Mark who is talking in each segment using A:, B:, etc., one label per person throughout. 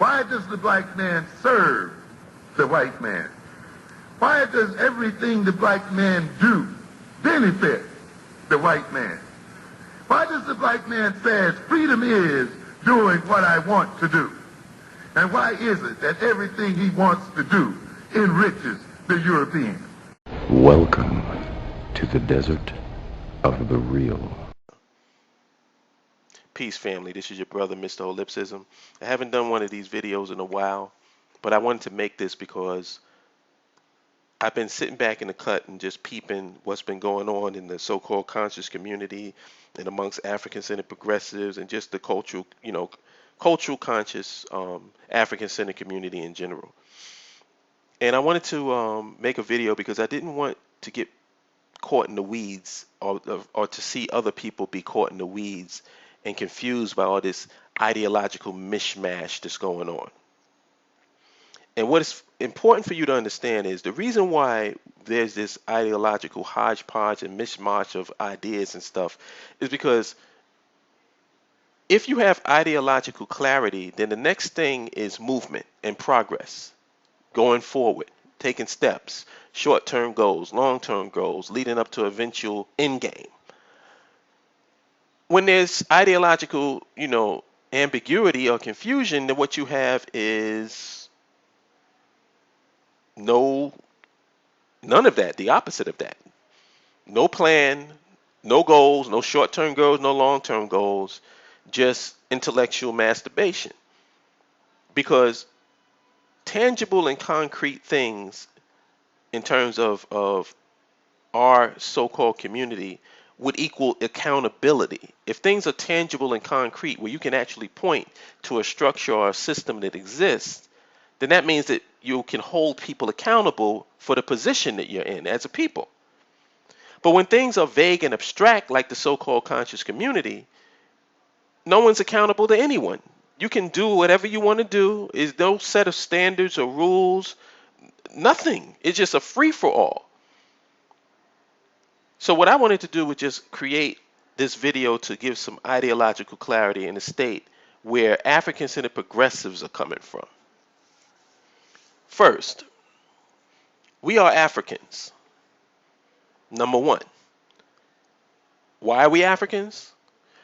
A: Why does the black man serve the white man? Why does everything the black man do benefit the white man? Why does the black man say freedom is doing what I want to do? And why is it that everything he wants to do enriches the European?
B: Welcome to the desert of the real.
C: Peace, family. This is your brother, Mr. Holipsism. I haven't done one of these videos in a while, but I wanted to make this because I've been sitting back in the cut and just peeping what's been going on in the so-called conscious community and amongst African-centered progressives and just the cultural, cultural conscious African-centered community in general. And I wanted to make a video because I didn't want to get caught in the weeds or to see other people be caught in the weeds and confused by all this ideological mishmash that's going on. And what is important for you to understand is the reason why there's this ideological hodgepodge and mishmash of ideas and stuff is because if you have ideological clarity, then the next thing is movement and progress, going forward, taking steps, short-term goals, long-term goals, leading up to eventual end game. When there's ideological, ambiguity or confusion, then what you have is none of that, the opposite of that. No plan, no goals, no short-term goals, no long-term goals, just intellectual masturbation. Because tangible and concrete things in terms of our so-called community would equal accountability. If things are tangible and concrete, where you can actually point to a structure or a system that exists, then that means that you can hold people accountable for the position that you're in as a people. But when things are vague and abstract, like the so-called conscious community, no one's accountable to anyone. You can do whatever you want to do. There's no set of standards or rules, nothing. It's just a free-for-all. So what I wanted to do was just create this video to give some ideological clarity in the state where African-centered progressives are coming from. First, we are Africans. Number one. Why are we Africans?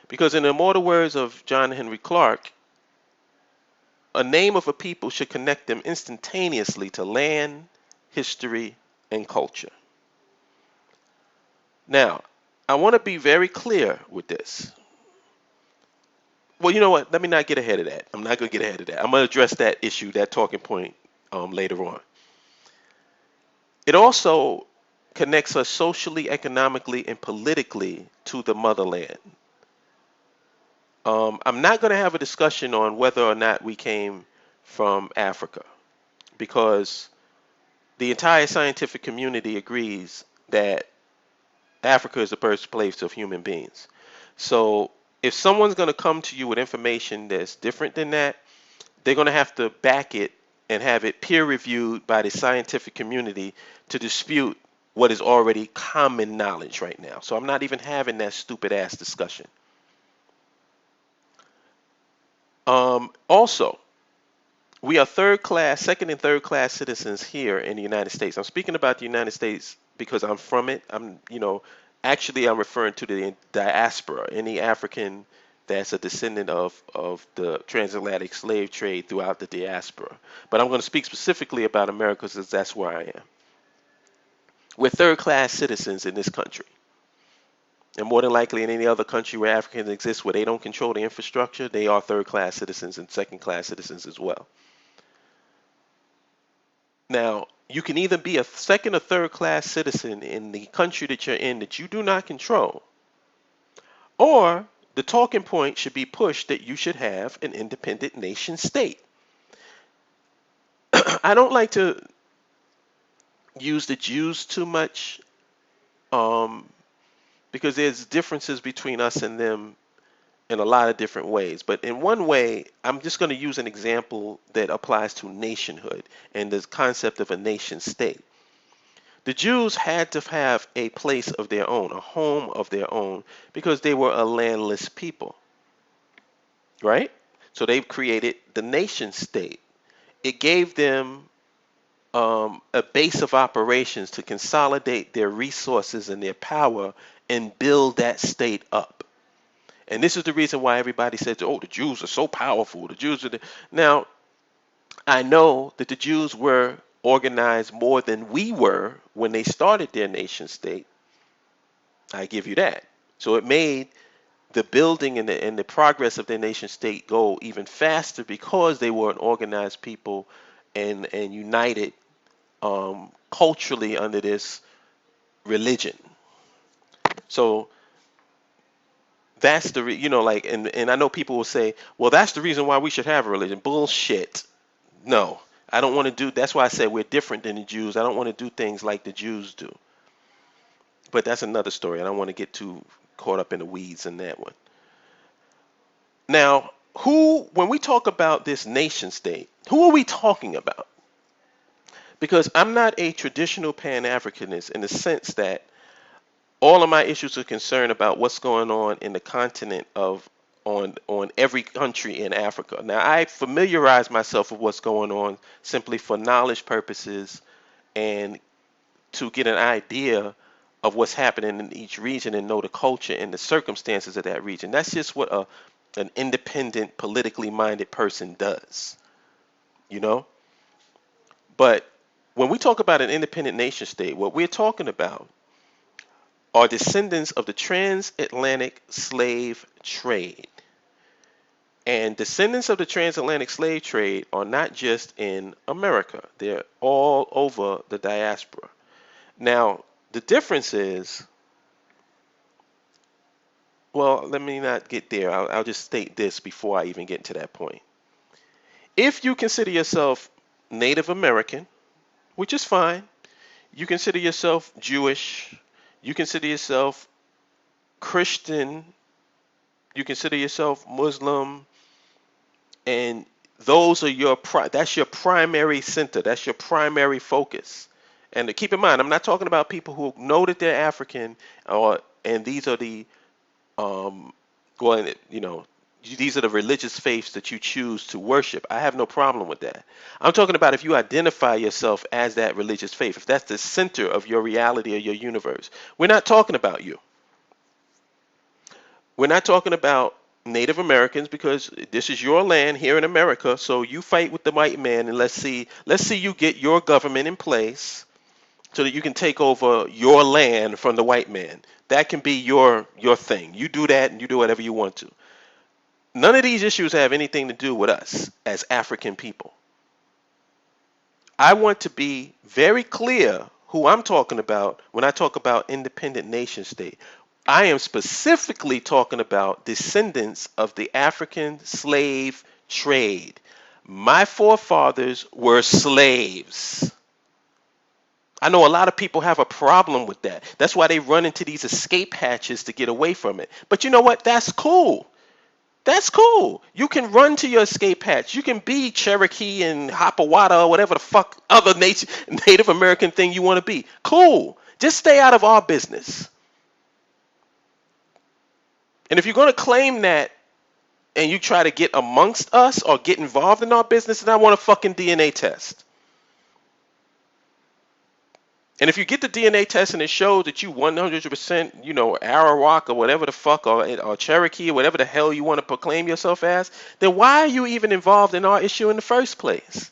C: Because in the immortal words of John Henry Clark, a name of a people should connect them instantaneously to land, history, and culture. Now, I want to be very clear with this. Well, you know what? Let me not get ahead of that. I'm not going to get ahead of that. I'm going to address that issue, that talking point later on. It also connects us socially, economically, and politically to the motherland. I'm not going to have a discussion on whether or not we came from Africa, because the entire scientific community agrees that Africa is the birthplace of human beings. So if someone's going to come to you with information that's different than that, they're going to have to back it and have it peer reviewed by the scientific community to dispute what is already common knowledge right now. So I'm not even having that stupid ass discussion. Also, we are second and third class citizens here in the United States. I'm speaking about the United States because I'm from it. Actually I'm referring to the diaspora, any African that's a descendant of the transatlantic slave trade throughout the diaspora. But I'm going to speak specifically about America because that's where I am. We're third class citizens in this country. And more than likely in any other country where Africans exist, where they don't control the infrastructure, they are third class citizens and second class citizens as well. Now, you can either be a second or third class citizen in the country that you're in that you do not control, or the talking point should be pushed that you should have an independent nation state. I don't like to use the Jews too much because there's differences between us and them in a lot of different ways. But in one way, I'm just going to use an example that applies to nationhood and the concept of a nation state. The Jews had to have a place of their own, a home of their own, because they were a landless people, right? So they've created the nation state. It gave them a base of operations to consolidate their resources and their power and build that state up. And this is the reason why everybody says, oh, the Jews are so powerful. The Jews are Now, I know that the Jews were organized more than we were when they started their nation state. I give you that. So it made the building and the progress of their nation state go even faster because they were an organized people and united culturally under this religion. So that's the like, and I know people will say, well, that's the reason why we should have a religion. Bullshit. No, I don't want to do. That's why I said we're different than the Jews. I don't want to do things like the Jews do. But that's another story. I don't want to get too caught up in the weeds in that one. Now, when we talk about this nation state, who are we talking about? Because I'm not a traditional Pan-Africanist in the sense that all of my issues are concerned about what's going on in the continent on every country in Africa. Now, I familiarize myself with what's going on simply for knowledge purposes and to get an idea of what's happening in each region and know the culture and the circumstances of that region. That's just what an independent, politically minded person does, you know? But when we talk about an independent nation state, what we're talking about are descendants of the transatlantic slave trade. And descendants of the transatlantic slave trade are not just in America. They're all over the diaspora. Now, the difference is, well, let me not get there. I'll just state this before I even get to that point. If you consider yourself Native American, which is fine, you consider yourself Jewish, you consider yourself Christian, you consider yourself Muslim, and those are that's your primary center, that's your primary focus. And keep in mind, I'm not talking about people who know that they're African, and these are the these are the religious faiths that you choose to worship. I have no problem with that. I'm talking about if you identify yourself as that religious faith, if that's the center of your reality or your universe. We're not talking about you. We're not talking about Native Americans, because this is your land here in America. So you fight with the white man, and let's see you get your government in place so that you can take over your land from the white man. That can be your thing. You do that, and you do whatever you want to. None of these issues have anything to do with us as African people. I want to be very clear who I'm talking about when I talk about independent nation state. I am specifically talking about descendants of the African slave trade. My forefathers were slaves. I know a lot of people have a problem with that. That's why they run into these escape hatches to get away from it. But you know what? That's cool. That's cool. You can run to your escape hatch. You can be Cherokee and Hopawata or whatever the fuck other Native American thing you want to be. Cool. Just stay out of our business. And if you're going to claim that and you try to get amongst us or get involved in our business, then I want a fucking DNA test. And if you get the DNA test and it shows that you 100%, Arawak or whatever the fuck, or Cherokee or whatever the hell you want to proclaim yourself as, then why are you even involved in our issue in the first place?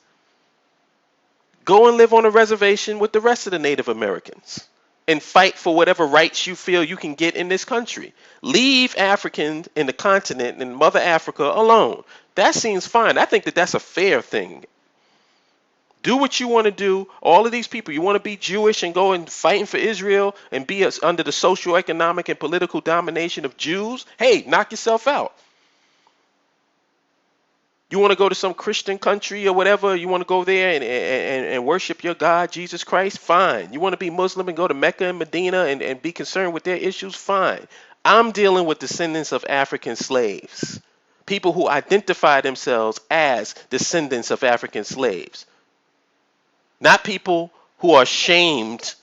C: Go and live on a reservation with the rest of the Native Americans and fight for whatever rights you feel you can get in this country. Leave Africans in the continent and Mother Africa alone. That seems fine. I think that that's a fair thing. Do what you want to do. All of these people, you want to be Jewish and go and fighting for Israel and be under the social, economic, and political domination of Jews? Hey, knock yourself out. You want to go to some Christian country or whatever, you want to go there and worship your God, Jesus Christ? Fine. You want to be Muslim and go to Mecca and Medina and be concerned with their issues? Fine. I'm dealing with descendants of African slaves. People who identify themselves as descendants of African slaves. Not people who are ashamed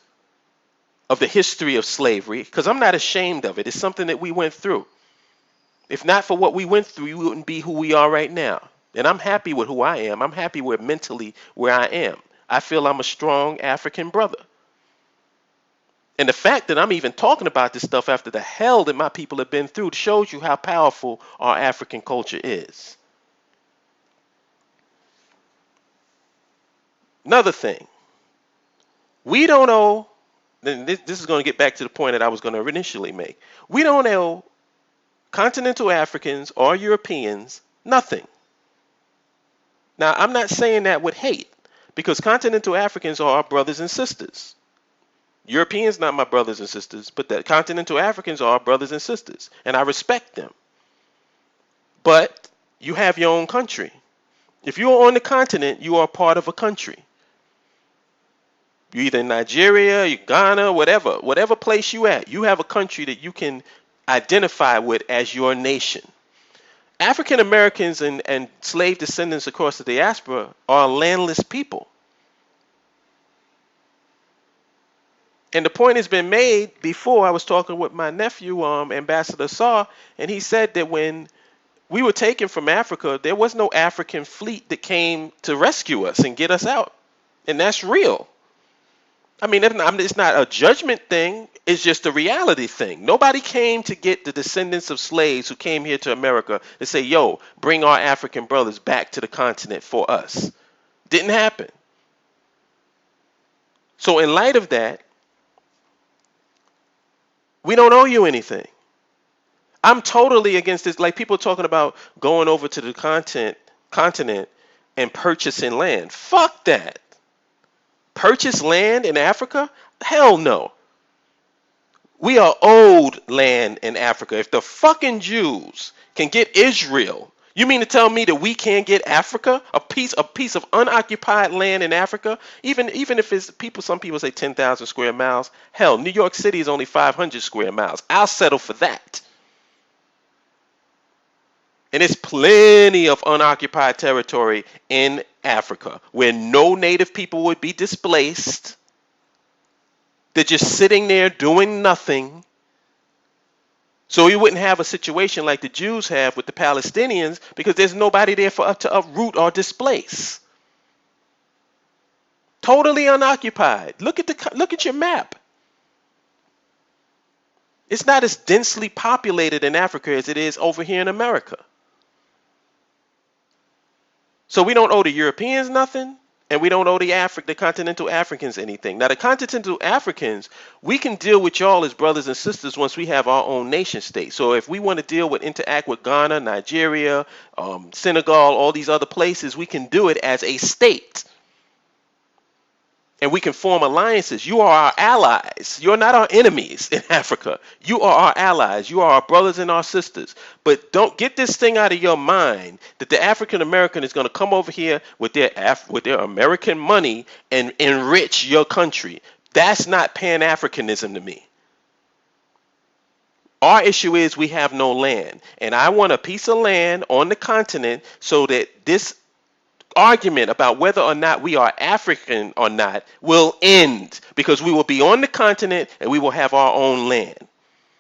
C: of the history of slavery, because I'm not ashamed of it. It's something that we went through. If not for what we went through, we wouldn't be who we are right now. And I'm happy with who I am. I'm happy with mentally where I am. I feel I'm a strong African brother. And the fact that I'm even talking about this stuff after the hell that my people have been through shows you how powerful our African culture is. Another thing, we don't owe, and this is going to get back to the point that I was going to initially make. We don't owe continental Africans or Europeans nothing. Now, I'm not saying that with hate, because continental Africans are our brothers and sisters. Europeans not my brothers and sisters, but the continental Africans are our brothers and sisters, and I respect them. But you have your own country. If you're on the continent, you are part of a country. You're either in Nigeria, you Ghana, whatever place you at, you have a country that you can identify with as your nation. African Americans and slave descendants across the diaspora are a landless people. And the point has been made before. I was talking with my nephew, Ambassador Saw, and he said that when we were taken from Africa, there was no African fleet that came to rescue us and get us out. And that's real. I mean, it's not a judgment thing. It's just a reality thing. Nobody came to get the descendants of slaves who came here to America and say, yo, bring our African brothers back to the continent for us. Didn't happen. So in light of that, we don't owe you anything. I'm totally against this. Like people talking about going over to the continent and purchasing land. Fuck that. Purchase land in Africa? Hell no. We are owed land in Africa. If the fucking Jews can get Israel, you mean to tell me that we can't get Africa? A piece of unoccupied land in Africa? Even if it's some people say 10,000 square miles. Hell, New York City is only 500 square miles. I'll settle for that. And there's plenty of unoccupied territory in Africa where no native people would be displaced. They're just sitting there doing nothing. So you wouldn't have a situation like the Jews have with the Palestinians because there's nobody there for us to uproot or displace. Totally unoccupied. Look at your map. It's not as densely populated in Africa as it is over here in America. So we don't owe the Europeans nothing, and we don't owe the continental Africans anything. Now, the continental Africans, we can deal with y'all as brothers and sisters once we have our own nation state. So if we want to interact with Ghana, Nigeria, Senegal, all these other places, we can do it as a state. And we can form alliances. You are our allies. You're not our enemies in Africa. You are our allies. You are our brothers and our sisters. But don't get this thing out of your mind that the African American is going to come over here with their American money and enrich your country. That's not Pan-Africanism to me. Our issue is we have no land. And I want a piece of land on the continent so that this argument about whether or not we are African or not will end, because we will be on the continent and we will have our own land.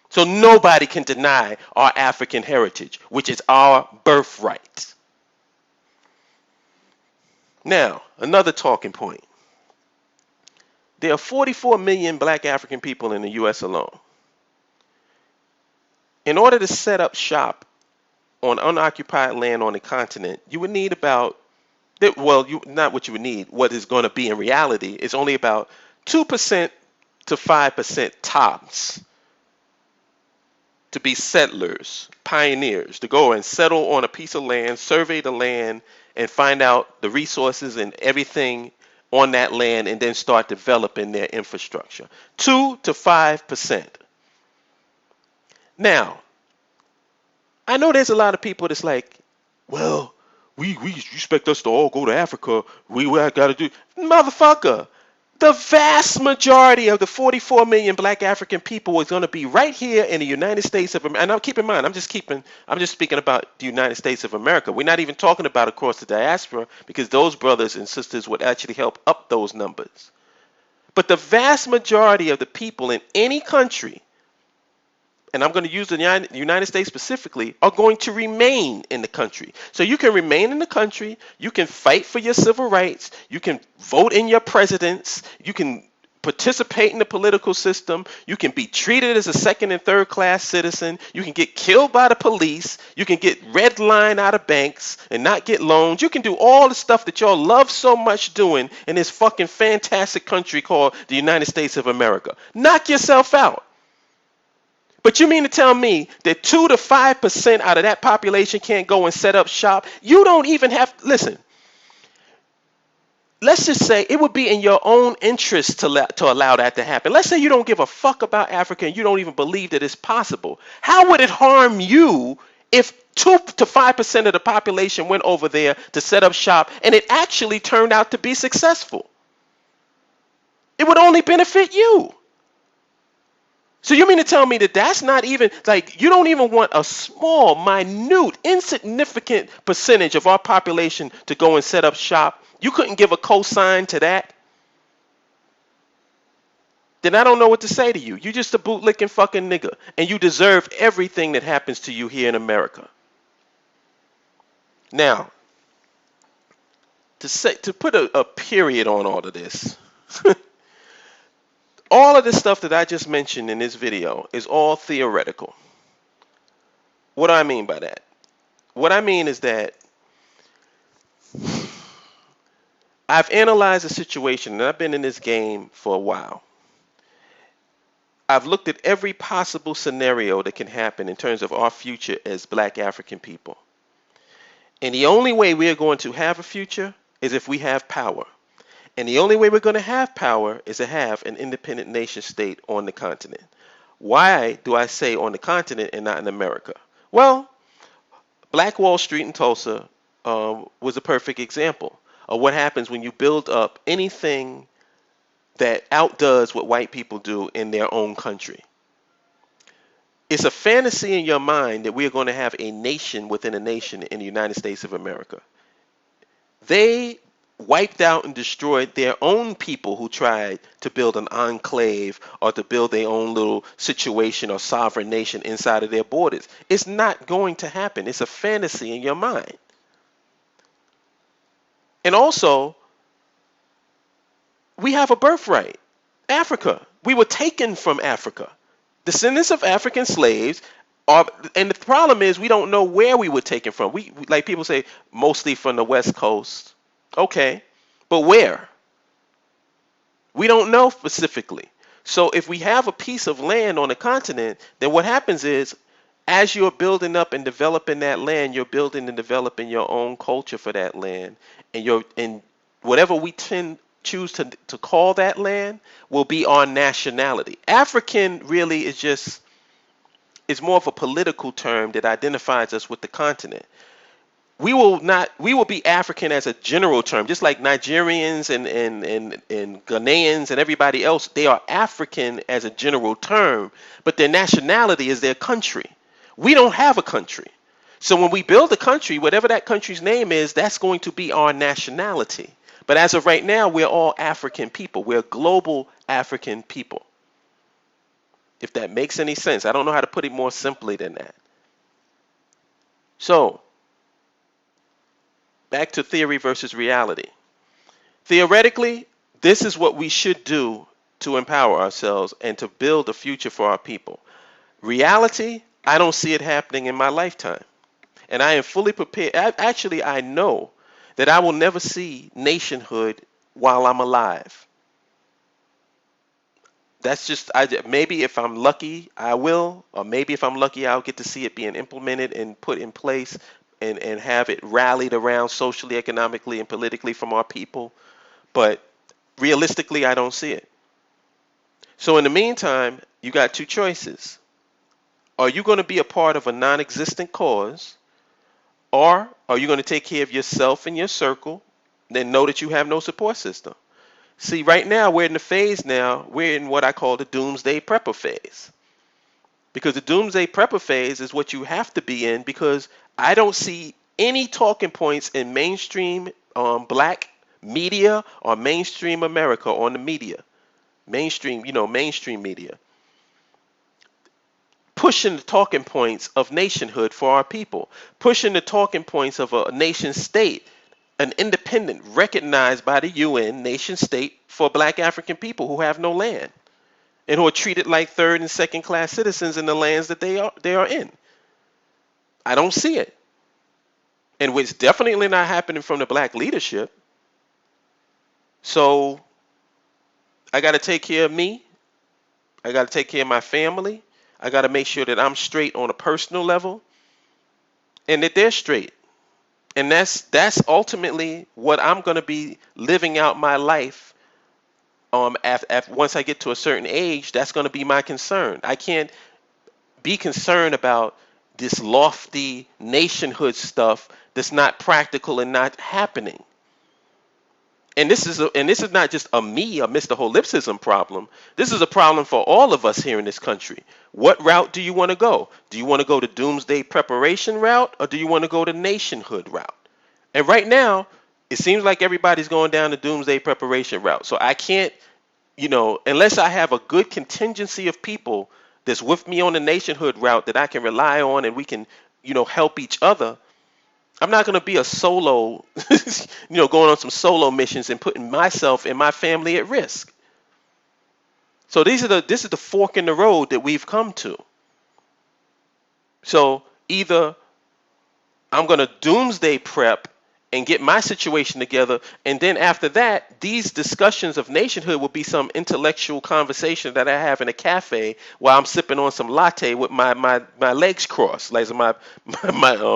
C: So nobody can deny our African heritage, which is our birthright. Now, another talking point. There are 44 million black African people in the U.S. alone. In order to set up shop on unoccupied land on the continent, you would need about not what you would need. What is going to be in reality is only about 2% to 5% tops to be settlers, pioneers, to go and settle on a piece of land, survey the land, and find out the resources and everything on that land, and then start developing their infrastructure. 2 to 5%. Now, I know there's a lot of people that's like, well, we expect us to all go to Africa. We got to do. Motherfucker, the vast majority of the 44 million black African people is going to be right here in the United States of America. And now keep in mind, I'm just speaking about the United States of America. We're not even talking about across the diaspora, because those brothers and sisters would actually help up those numbers. But the vast majority of the people in any country and I'm going to use the United States specifically, are going to remain in the country. So you can remain in the country, you can fight for your civil rights, you can vote in your presidents, you can participate in the political system, you can be treated as a second and third class citizen, you can get killed by the police, you can get red line out of banks and not get loans, you can do all the stuff that y'all love so much doing in this fucking fantastic country called the United States of America. Knock yourself out. But you mean to tell me that 2 to 5% out of that population can't go and set up shop? You don't even have, listen, let's just say it would be in your own interest to allow that to happen. Let's say you don't give a fuck about Africa and you don't even believe that it's possible. How would it harm you if 2 to 5% of the population went over there to set up shop and it actually turned out to be successful? It would only benefit you. So you mean to tell me that that's not even, like, you don't even want a small, minute, insignificant percentage of our population to go and set up shop? You couldn't give a cosign to that? Then I don't know what to say to you. You just a bootlicking fucking nigga, and you deserve everything that happens to you here in America. Now, to put a period on all of this, all of this stuff that I just mentioned in this video is all theoretical. What do I mean by that? What I mean is that I've analyzed the situation, and I've been in this game for a while. I've looked at every possible scenario that can happen in terms of our future as black African people. And the only way we are going to have a future is if we have power. And the only way we're going to have power is to have an independent nation state on the continent. Why do I say on the continent and not in America? Well, Black Wall Street in Tulsa was a perfect example of what happens when you build up anything that outdoes what white people do in their own country. It's a fantasy in your mind that we are going to have a nation within a nation in the United States of America. They wiped out and destroyed their own people who tried to build an enclave or to build their own little situation or sovereign nation inside of their borders. It's not going to happen. It's a fantasy in your mind. And also, we have a birthright. Africa. We were taken from Africa. Descendants of African slaves are, and the problem is we don't know where we were taken from. We like people say, mostly from the West Coast. Okay, but where? We don't know specifically. So if we have a piece of land on the continent, then what happens is, as you're building up and developing that land, you're building and developing your own culture for that land, and whatever we choose to call that land will be our nationality. African really is more of a political term that identifies us with the continent. We will be African as a general term, just like Nigerians and Ghanaians and everybody else. They are African as a general term, but their nationality is their country. We don't have a country. So when we build a country, whatever that country's name is, that's going to be our nationality. But as of right now, we're all African people. We're global African people. If that makes any sense. I don't know how to put it more simply than that. So, back to theory versus reality. Theoretically, this is what we should do to empower ourselves and to build a future for our people. Reality, I don't see it happening in my lifetime. And I am fully prepared. Actually, I know that I will never see nationhood while I'm alive. That's just, maybe if I'm lucky, I will. Or maybe if I'm lucky, I'll get to see it being implemented and put in place and have it rallied around socially, economically, and politically from our people. But realistically, I don't see it. So in the meantime, you got two choices. Are you going to be a part of a non-existent cause? Or are you going to take care of yourself and your circle, then know that you have no support system? See, right now, we're in the phase now, we're in what I call the doomsday prepper phase. Because the doomsday prepper phase is what you have to be in, because I don't see any talking points in mainstream black media or mainstream America on the media. Mainstream media. pushing the talking points of nationhood for our people, pushing the talking points of a nation state, an independent, recognized by the UN nation state for black African people who have no land and who are treated like third and second class citizens in the lands that they are in. I don't see it. And it's definitely not happening from the black leadership. So I got to take care of me. I got to take care of my family. I got to make sure that I'm straight on a personal level and that they're straight. And that's ultimately what I'm going to be living out my life. Once I get to a certain age, that's going to be my concern. I can't be concerned about this lofty nationhood stuff that's not practical and not happening. And this is not just a Mr. Holism problem. This is a problem for all of us here in this country. What route do you want to go? Do you want to go the doomsday preparation route, or do you want to go the nationhood route? And right now, it seems like everybody's going down the doomsday preparation route. So I can't, unless I have a good contingency of people that's with me on the nationhood route that I can rely on and we can, help each other. I'm not going to be a solo, going on some solo missions and putting myself and my family at risk. So this is the fork in the road that we've come to. So either I'm going to doomsday prep and get my situation together, and then after that, these discussions of nationhood will be some intellectual conversation that I have in a cafe while I'm sipping on some latte with my legs crossed, like my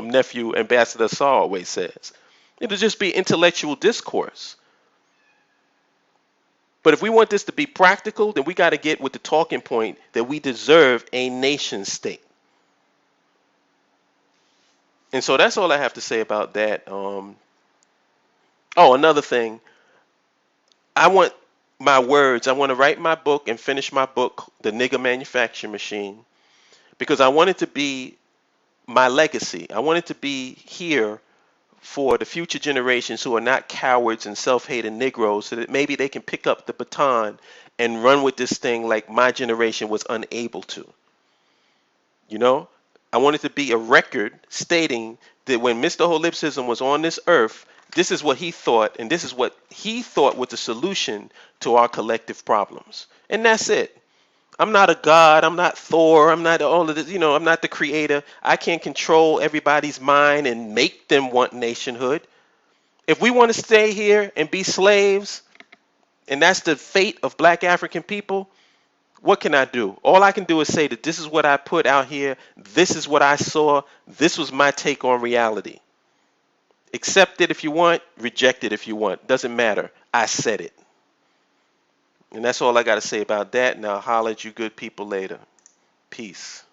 C: nephew Ambassador Saw always says. It'll just be intellectual discourse. But if we want this to be practical, then we got to get with the talking point that we deserve a nation state. And so that's all I have to say about that. Another thing. I want to write my book and finish my book, The Nigger Manufacturing Machine, because I want it to be my legacy. I want it to be here for the future generations who are not cowards and self-hating Negroes, so that maybe they can pick up the baton and run with this thing like my generation was unable to. I want it to be a record stating that when Mr. Holism was on this earth, this is what he thought, and this is what he thought was the solution to our collective problems. And that's it. I'm not a god. I'm not Thor. I'm not all of this. I'm not the creator. I can't control everybody's mind and make them want nationhood. If we want to stay here and be slaves, and that's the fate of black African people, what can I do? All I can do is say that this is what I put out here. This is what I saw. This was my take on reality. Accept it if you want, reject it if you want. Doesn't matter. I said it. And that's all I got to say about that. And I'll holler at you good people later. Peace.